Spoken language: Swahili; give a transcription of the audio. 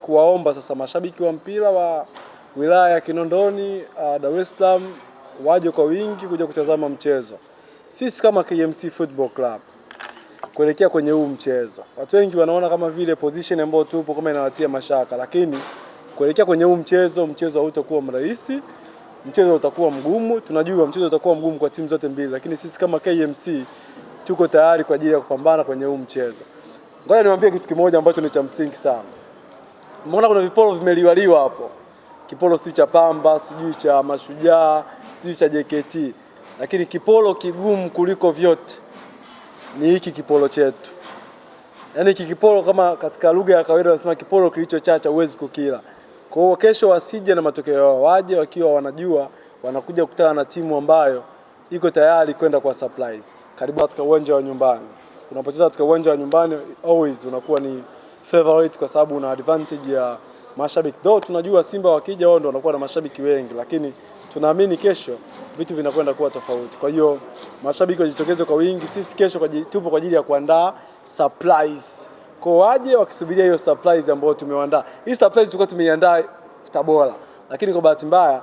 Kuwaomba sasa mashabiki wa mpira wa wilaya ya Kinondoni, Dar es Salaam waje kwa wingi kuja kutazama mchezo. Sisi kama KMC Football Club kuelekea kwenye huu mchezo, watu wengi wanaona kama vile position ambayo tupo kama inawatia mashaka, lakini kuelekea kwenye huu mchezo hautakuwa mrahisi, mchezo utakuwa mgumu. Tunajua mchezo utakuwa mgumu kwa timu zote mbili, lakini sisi kama KMC tuko tayari kwa ajili ya kupambana kwenye huu mchezo. Ngoja niwaambie kitu kimoja ambacho ni cha msingi sana. Umeona kuna viporo vimeliwaliwa hapo. Kiporo si cha Pamba, sijui cha Mashujaa, sijui cha JKT. Lakini kiporo kigumu kuliko vyote ni hiki kiporo chetu. Yaani hiki kiporo kama katika lugha ya kawaida wanasema kiporo kilichochacha huwezi kukila. Kwa hiyo kesho wasije na matokeo yao, waje wakiwa wanajua wanakuja kukutana na timu ambayo iko tayari kwenda kwa surprise. Karibu katika uwanja wa nyumbani. Unapocheza katika uwanja wa nyumbani always unakuwa ni favorite kwa sababu una advantage ya mashabiki. Though tunajua Simba wakija wao ndio wanakuwa na mashabiki wengi, lakini tunaamini kesho vitu vinakwenda kuwa tofauti. Kwa hiyo mashabiki wajitokeze kwa wingi. Sisi kesho tupo kwa ajili ya kuandaa surprise. Kwa waje wakisubiria hiyo surprise ambayo tumeandaa. Hii surprise tulikuwa tumeiandaa Tabora, lakini kwa bahati mbaya